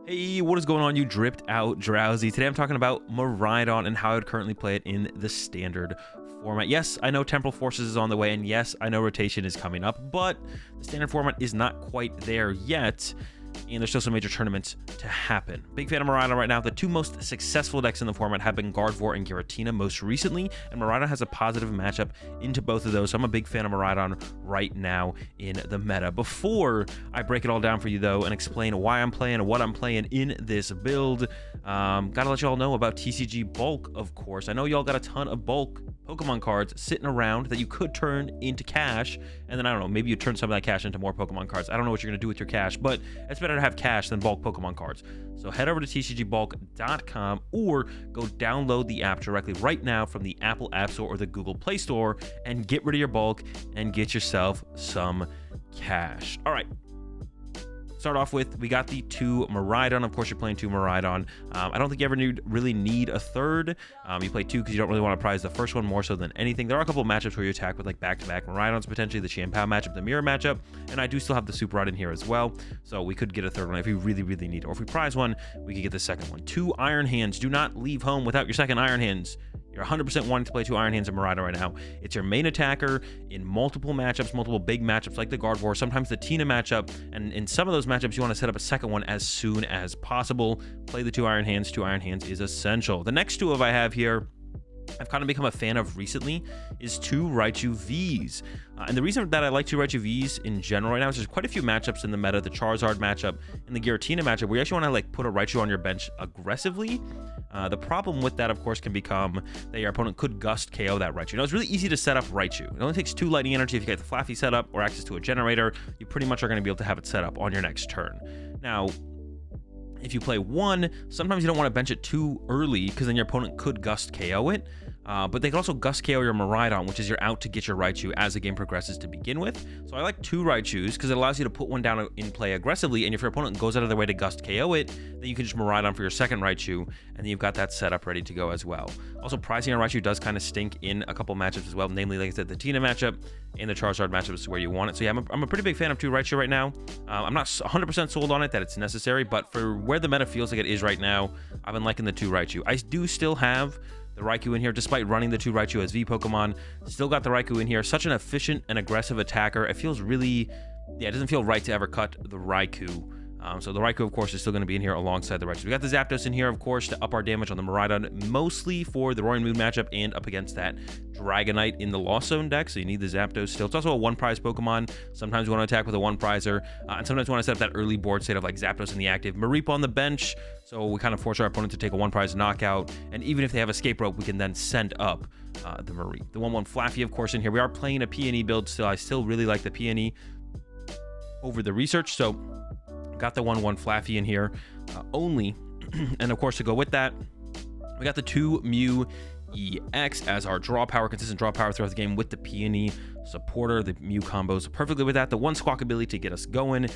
Hey, what is going on, you dripped out drowsy? Today I'm talking about Miraidon and how I would currently play it in the standard format. Yes, I know Temporal Forces is on the way, and yes, I know rotation is coming up, but the standard format is not quite there yet, and there's still some major tournaments to happen. Big fan of Miraidon right now. The two most successful decks in the format have been Gardevoir and Giratina most recently, and Miraidon has a positive matchup into both of those, so I'm a big fan of Miraidon right now in the meta. Before I break it all down for you, though, and explain why I'm playing and what I'm playing in this build, gotta let you all know about TCG Bulk, of course. I know y'all got a ton of bulk Pokemon cards sitting around that you could turn into cash, and then I don't know, maybe you turn some of that cash into more Pokemon cards. I don't know what you're gonna do with your cash, but it's better to have cash than bulk Pokemon cards. So head over to tcgbulk.com or go download the app directly right now from the Apple App Store or the Google Play Store and get rid of your bulk and get yourself some cash. All right. Start off with, we got the two Miraidon. Of course, you're playing two Miraidon. I don't think you ever really need a third. You play two because you don't really want to prize the first one more so than anything. There are a couple of matchups where you attack with like back-to-back Miraidons, potentially the Shampoo matchup, the Mirror matchup, and I do still have the Super Rod in here as well, so we could get a third one if we really need it. Or if we prize one, we could get the second one. Two Iron Hands. Do not leave home without your second Iron Hands. You're 100% wanting to play two Iron Hands in Miraidon right now. It's your main attacker in multiple matchups, multiple big matchups like the Gardevoir, sometimes the Tina matchup, and in some of those matchups, you want to set up a second one as soon as possible. Play the two Iron Hands. Two Iron Hands is essential. The next two I have here, I've kind of become a fan of recently, is two Raichu Vs. And the reason that I like two Raichu Vs in general right now is there's quite a few matchups in the meta, the Charizard matchup and the Giratina matchup, where you actually want to like put a Raichu on your bench aggressively. The problem with that, of course, can become that your opponent could gust KO that Raichu. Now, it's really easy to set up Raichu. It only takes two lightning energy. If you get the Flaffy set up or access to a generator, you pretty much are going to be able to have it set up on your next turn. Now, if you play one, sometimes you don't want to bench it too early because then your opponent could gust KO it. But they can also gust KO your Miraidon, which is your out to get your Raichu as the game progresses to begin with. So I like two Raichus because it allows you to put one down in play aggressively, and if your opponent goes out of their way to gust KO it, then you can just Miraidon for your second Raichu, and then you've got that setup ready to go as well. Also, prizing a Raichu does kind of stink in a couple matchups as well, namely, like I said, the Tina matchup and the Charizard matchup is where you want it. So yeah, I'm a pretty big fan of two Raichu right now. I'm not 100% sold on it that it's necessary, but for where the meta feels like it is right now, I've been liking the two Raichu. I do still have the Raikou in here, despite running the two Raichu as V Pokemon. Still got the Raikou in here. Such an efficient and aggressive attacker. It feels really, yeah, it doesn't feel right to ever cut the Raikou. So the Raikou, of course, is still going to be in here alongside the Raichu. We got the Zapdos in here, of course, to up our damage on the Miraidon, mostly for the Roaring Moon matchup and up against that Dragonite in the Lost Zone deck, so you need the Zapdos still. It's also a one-prize Pokemon. Sometimes you want to attack with a one-prizer, and sometimes you want to set up that early board state of like Zapdos in the active, Mareep on the bench, so we kind of force our opponent to take a one-prize knockout, and even if they have Escape Rope, we can then send up the Mareep. The 1/1 Flaffy, of course, in here. We are playing a Peony build still. I still really like the Peony over the Research, so got the 1/1 Flaffy in here only. And of course, to go with that, we got the two Mew EX as our draw power, consistent draw power throughout the game with the Peony supporter. The Mew combos perfectly with that. The one Squawkabilly to get us going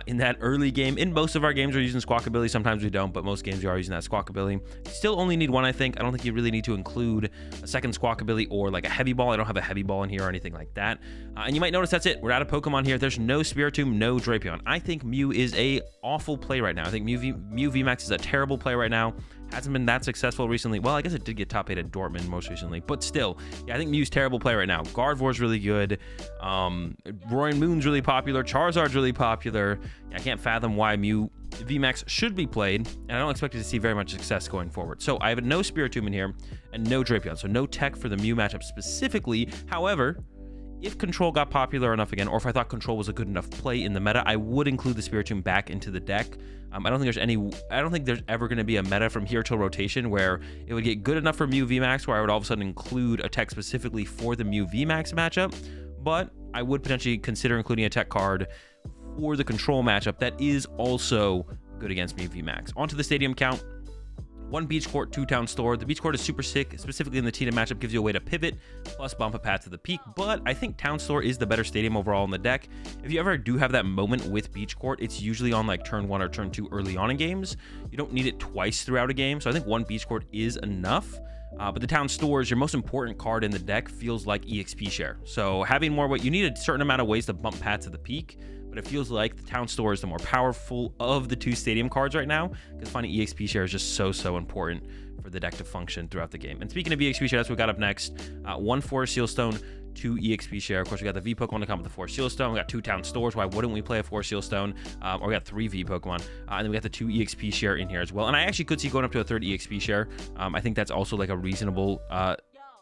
in that early game. In most of our games, we're using Squawkabilly. Sometimes we don't, but most games you are using that Squawkabilly. You still only need one, I think. I don't think you really need to include a second Squawkabilly or like a Heavy Ball. I don't have a Heavy Ball in here or anything like that. And you might notice that's it. We're out of Pokemon here. There's no Spiritomb, no Drapion. I think Mew is a awful play right now. I think Mew VMAX is a terrible play right now. Hasn't been that successful recently. Well, I guess it did get top 8 at Dortmund most recently, but still, yeah, I think Mew's terrible play right now. Gardevoir's really good. Roaring Moon's really popular. Charizard's really popular. I can't fathom why Mew VMAX should be played, and I don't expect it to see very much success going forward. So I have no Spiritomb in here and no Drapion, so no tech for the Mew matchup specifically. However, if Control got popular enough again, or if I thought Control was a good enough play in the meta, I would include the Spiritomb back into the deck. I don't think there's ever going to be a meta from here till rotation where it would get good enough for Mew VMAX where I would all of a sudden include a tech specifically for the Mew VMAX matchup, but I would potentially consider including a tech card for the Control matchup that is also good against Mew VMAX. Onto the stadium count. 1 Beach Court, 2 Town Store. The Beach Court is super sick, specifically in the Tina matchup, gives you a way to pivot, plus bump a path to the peak, but I think Town Store is the better stadium overall in the deck. If you ever do have that moment with Beach Court, it's usually on like turn 1 or turn 2 early on in games. You don't need it twice throughout a game, so I think 1 Beach Court is enough. But the Town Store is your most important card in the deck, feels like EXP share. So having more, you need a certain amount of ways to bump path to the peak, but but it feels like the Town Store is the more powerful of the two stadium cards right now, because finding EXP share is just so important for the deck to function throughout the game. And speaking of EXP share, that's what we got up next. 1 Forest Seal Stone, 2 EXP share. Of course, we got the V Pokemon to come with the 4 Seal Stone. We got 2 Town Stores. Why wouldn't we play a 4 Seal Stone? Or we got 3 V Pokemon. And then we got the 2 EXP share in here as well. And I actually could see going up to a 3rd EXP share. I think that's also like a reasonable...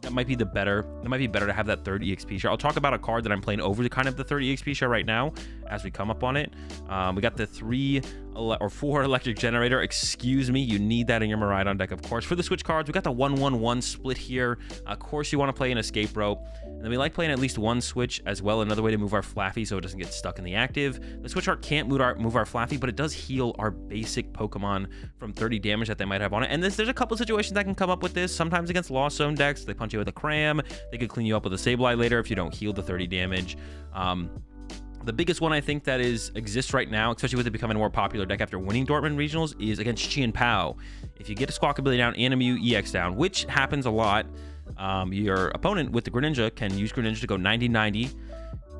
that might be better to have that 3rd EXP share. I'll talk about a card that I'm playing over the kind of the 3rd EXP share right now as we come up on it. We got the 4 electric generator. Excuse me, you need that in your Miraidon deck, of course. For the switch cards, we got the 1/1/1 split here. Of course, you want to play an escape rope. And then we like playing at least 1 switch as well. Another way to move our Flaffy so it doesn't get stuck in the active. The switch art can't move our Flaffy, but it does heal our basic Pokemon from 30 damage that they might have on it. And there's a couple situations that can come up with this. Sometimes against Lost Zone decks, they punch you with a Cram. They could clean you up with a Sableye later if you don't heal the 30 damage. The biggest one I think that exists right now, especially with it becoming a more popular deck after winning Dortmund Regionals, is against Chi and Pao. If you get a Squawkabilly down and a Mew EX down, which happens a lot, your opponent with the Greninja can use Greninja to go 90-90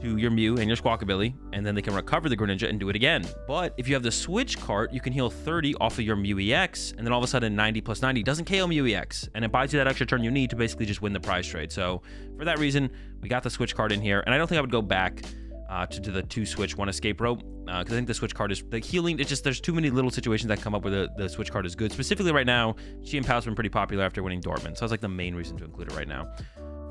to your Mew and your Squawkabilly, and then they can recover the Greninja and do it again. But if you have the switch cart, you can heal 30 off of your Mew EX, and then all of a sudden 90 plus 90 doesn't KO Mew EX, and it buys you that extra turn you need to basically just win the prize trade. So for that reason, we got the switch card in here, and I don't think I would go back to the 2 switch 1 escape rope, because I think the switch card is the healing. It's just there's too many little situations that come up where the switch card is good. Specifically right now, Chi and Pao's been pretty popular after winning Dortmund, so that's like the main reason to include it right now.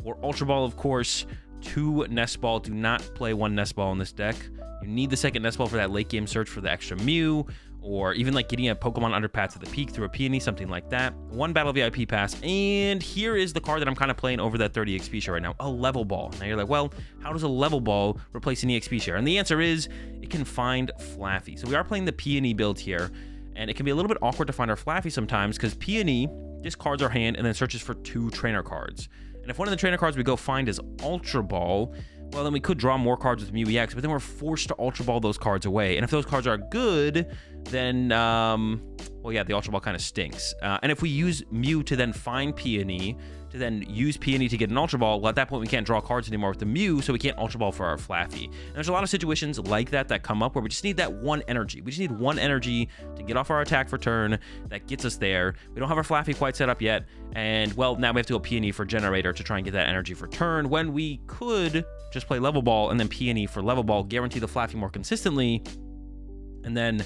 For Ultra Ball, of course, 2 Nest Ball. Do not play 1 Nest Ball in this deck. You need the 2nd Nest Ball for that late game search for the extra Mew, or even like getting a Pokemon under Path to the Peak through a Peony, something like that. 1 Battle VIP Pass, and here is the card that I'm kind of playing over that 30 EXP share right now, a Level Ball. Now you're like, well, how does a Level Ball replace an EXP share? And the answer is, it can find Flaffy. So we are playing the Peony build here, and it can be a little bit awkward to find our Flaffy sometimes, because Peony discards our hand and then searches for 2 trainer cards. And if one of the trainer cards we go find is Ultra Ball, well, then we could draw more cards with Mew EX, but then we're forced to Ultra Ball those cards away. And if those cards are good, then, well, yeah, the Ultra Ball kind of stinks. And if we use Mew to then find Peony, to then use Peony to get an Ultra Ball, well, at that point, we can't draw cards anymore with the Mew, so we can't Ultra Ball for our Flaffy. And there's a lot of situations like that come up where we just need that 1 energy. We just need 1 energy to get off our attack for turn that gets us there. We don't have our Flaffy quite set up yet, and, well, now we have to go Peony for Generator to try and get that energy for turn, when we could just play Level Ball and then Peony for Level Ball, guarantee the Flaffy more consistently, and then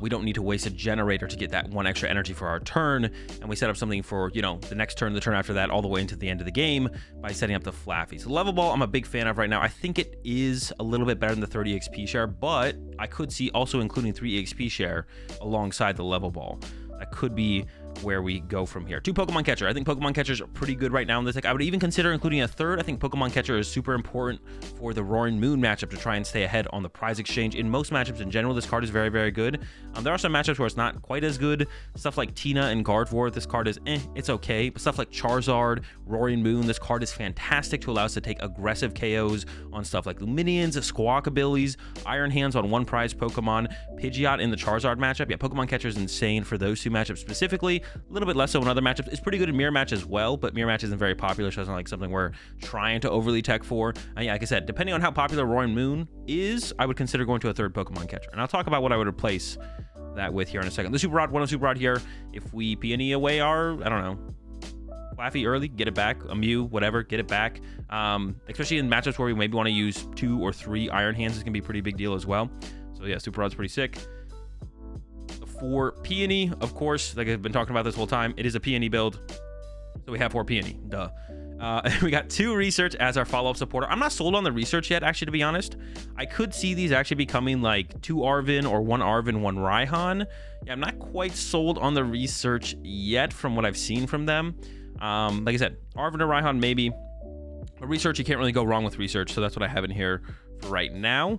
we don't need to waste a Generator to get that 1 extra energy for our turn, and we set up something for, you know, the next turn, the turn after that, all the way into the end of the game by setting up the Flaffy. So Level Ball, I'm a big fan of right now. I think it is a little bit better than the 30 EXP share, but I could see also including 3 EXP share alongside the Level Ball. That could be where we go from here. 2 Pokemon Catcher. I think Pokemon Catchers are pretty good right now in this deck. I would even consider including a 3rd. I think Pokemon Catcher is super important for the Roaring Moon matchup to try and stay ahead on the prize exchange. In most matchups in general, this card is very good. There are some matchups where it's not quite as good. Stuff like Tina and Gardevoir, this card is it's okay. But stuff like Charizard, Roaring Moon, this card is fantastic to allow us to take aggressive KOs on stuff like Luminions, Squawkabillies, Iron Hands on 1 prize Pokemon, Pidgeot in the Charizard matchup. Yeah, Pokemon Catcher is insane for those 2 matchups specifically. A little bit less so in other matchups. It's pretty good in Mirror Match as well, but Mirror Match isn't very popular, so it's not like something we're trying to overly tech for. Yeah, like I said, depending on how popular Roaring Moon is, I would consider going to a 3rd Pokemon Catcher. And I'll talk about what I would replace that with here in a second. The Super Rod, 1 Super Rod here. If we Peony away our, I don't know, Flaffy early, get it back. A Mew, whatever, get it back. Especially in matchups where we maybe want to use 2 or 3 Iron Hands, is going to be a pretty big deal as well. So yeah, Super Rod's pretty sick. For Peony, of course, like I've been talking about this whole time, it is a Peony build. So we have 4 Peony, duh. We got 2 Research as our follow-up supporter. I'm not sold on the Research yet, actually, to be honest. I could see these actually becoming like 2 Arven or 1 Arven, 1 Raihan. Yeah, I'm not quite sold on the Research yet from what I've seen from them. Like I said, Arven or Raihan, maybe. But Research, you can't really go wrong with Research, so that's what I have in here for right now.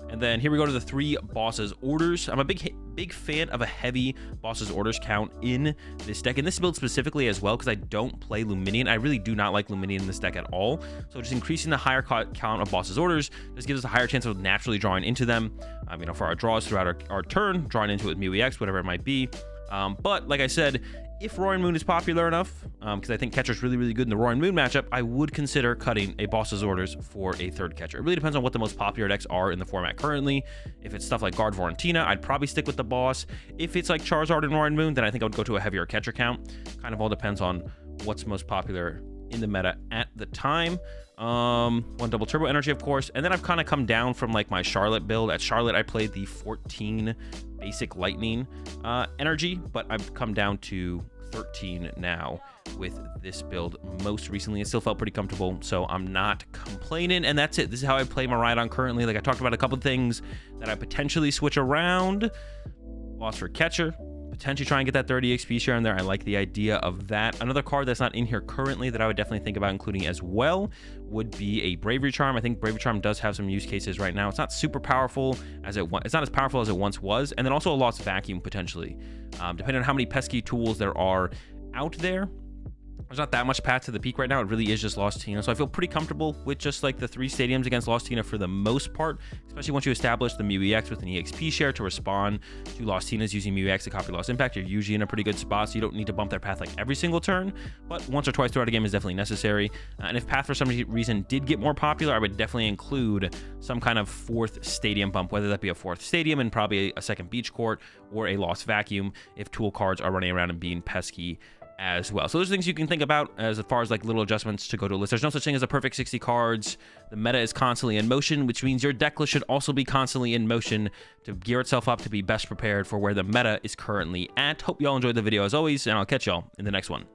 And then here we go to the 3 bosses orders. I'm a big fan of a heavy bosses orders count in this deck, and this build specifically as well, because I don't play Luminion. I really do not like Luminion in this deck at all. So just increasing the higher count of bosses orders just gives us a higher chance of naturally drawing into them. You know, for our draws throughout our turn, drawing into it with Mew EX, whatever it might be. But like I said, If Roaring Moon is popular enough, because I think catcher's really, really good in the Roaring Moon matchup, I would consider cutting a Boss's Orders for a third catcher. It really depends on what the most popular decks are in the format currently. If it's stuff like Gardevoir and Tina, I'd probably stick with the Boss. If it's like Charizard and Roaring Moon, then I think I would go to a heavier catcher count. Kind of all depends on what's most popular in the meta at the time. One double turbo energy, of course, and then I've kind of come down from like my Charlotte build. At Charlotte, I played the 14 basic lightning energy, but I've come down to 13 now with this build most recently. It still felt pretty comfortable, so I'm not complaining, and that's it. This is how I play Miraidon currently. Like I talked about a couple of things that I potentially switch around. Boss for catcher, potentially try and get that 30 XP share in there. I like the idea of that. Another card that's not in here currently that I would definitely think about including as well would be a Bravery Charm. I think Bravery Charm does have some use cases right now. It's not super powerful as it's not as powerful as it once was, and then also a Lost Vacuum potentially. Depending on how many pesky tools there are out there, there's not that much path to the peak right now. It really is just Lost Tina. So I feel pretty comfortable with just like the 3 stadiums against Lost Tina for the most part, especially once you establish the Mew VMAX with an EXP share to respond to Lost Tinas using Mew VMAX to copy Lost Impact. You're usually in a pretty good spot, so you don't need to bump their path like every single turn, but once or twice throughout a game is definitely necessary. And if path for some reason did get more popular, I would definitely include some kind of 4th stadium bump, whether that be a 4th stadium and probably a 2nd beach court or a Lost Vacuum if tool cards are running around and being pesky as well. So those are things you can think about as far as like little adjustments to go to a list. There's no such thing as a perfect 60 cards. The meta is constantly in motion, which means your deck list should also be constantly in motion to gear itself up to be best prepared for where the meta is currently at. Hope you all enjoyed the video as always, and I'll catch y'all in the next one.